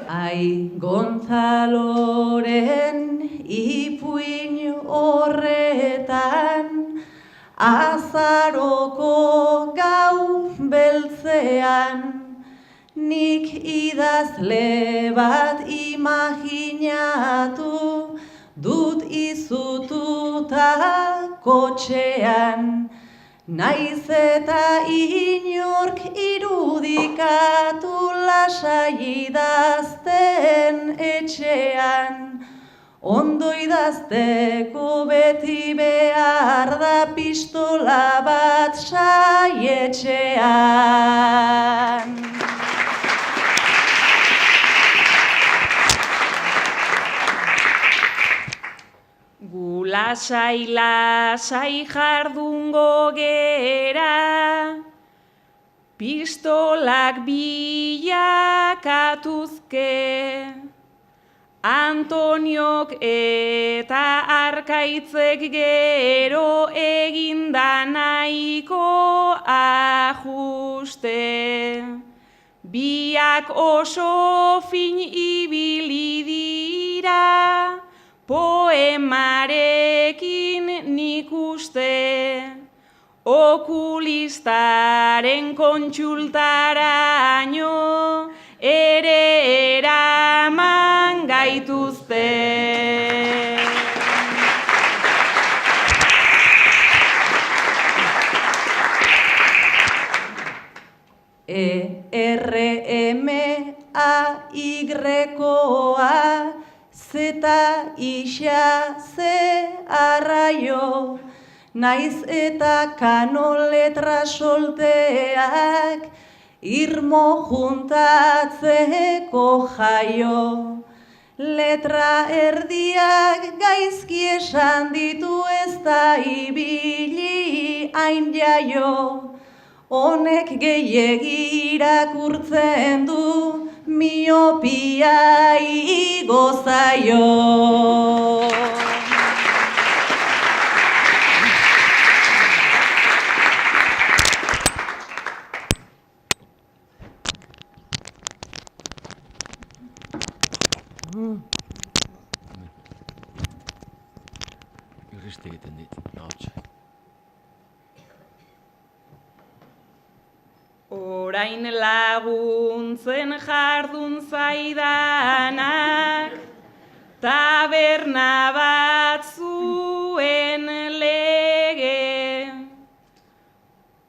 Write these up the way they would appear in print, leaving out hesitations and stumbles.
Ai Gonzaloren ipuin horretan, azaroko gau beltzean, nik idazle bat imaginatu dut izututa kotxean, naiz eta inork irudikatu lasai idazten etxean, ondo idazteko beti behar da pistola bat saietxean. Gu lasai jardungo gera, pistolak bilakatuzke, Antoniok eta Arkaitzek gero eginda nahiko ajuste. Biak oso fin ibili dira, poemarekin nik uste, okulistaren kontsultaraino ere eraman gaituzte. ERMAY-koa zeta isa ze arraio, naiz eta kano letra solteak irmo juntatzeko jaio. Letra erdiak gaizki esan ditu ez da ibili hain jaio, honek gehiegi irakurtzen du, miopia igo zaio. Irristi egiten dit, ahots. Orain laguntzen jardun zaidanak, taberna bat zuen lege.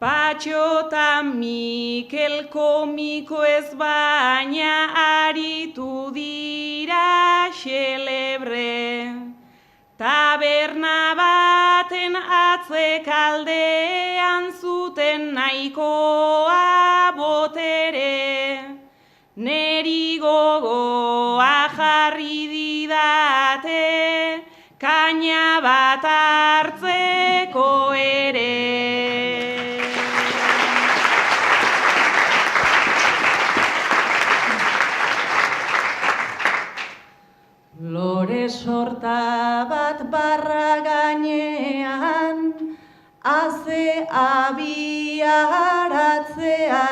Patxo eta Mikel komiko ez baina aritu dira xelebre. Taberna baten atzekaldean zuten nahikoa botere, neri gogoa jarri didate, kaina bat hartzeko ere. Lore sorta bat barra gainean, haze abiaratzea,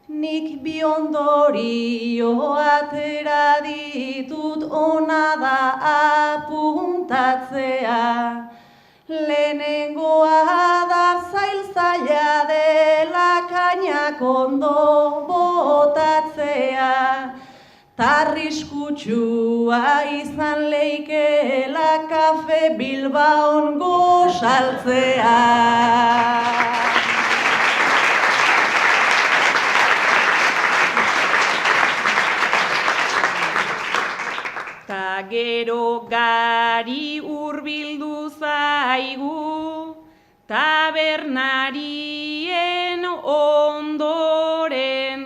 nik bi ondorio atera ditut ona da apuntatzea. Lehenengoa da zaila dela kainak ondo botatzea, tarriskutsua izan leikela kafe Bilbaon gosaltzea. Ta gero gari hurbildu zaigu, tabernarien ondoren,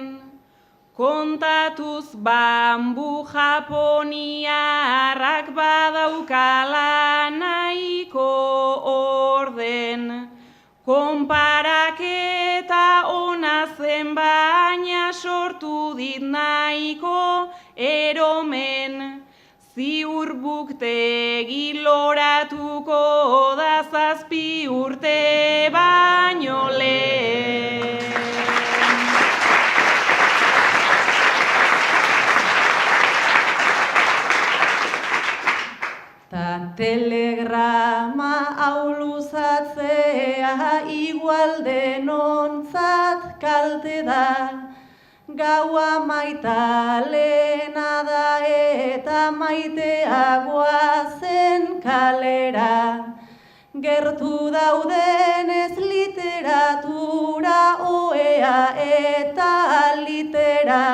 kontatuz bambu japoniarrak badaukala nahiko orden. Konparaketa ona zen baina sortu dit nahiko eromen. Ziur buktegi loratuko da 7 urte baino lehen. gaua maitalena da eta maitea goazen kalera. Gertu daudenez literatura, oea eta litera.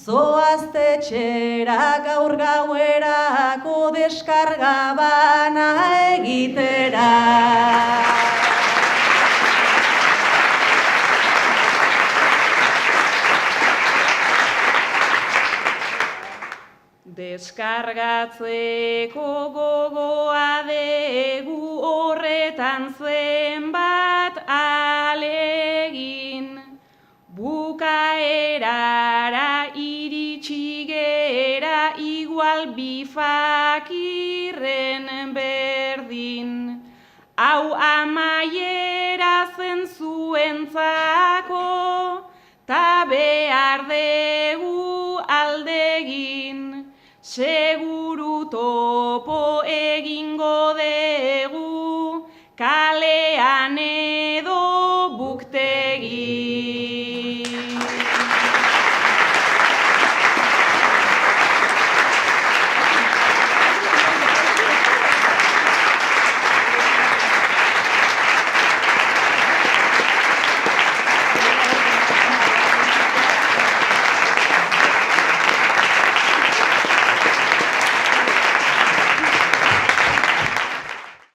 Zoaztetxera gaur gauerako deskarga bana egitera. Deskargatzeko gogoa degu horretan zenbat alegin, bukaerara iritsi gera igual bifakirren berdin. Hau amaiera zen zuentzako, ta behar degu aldegin.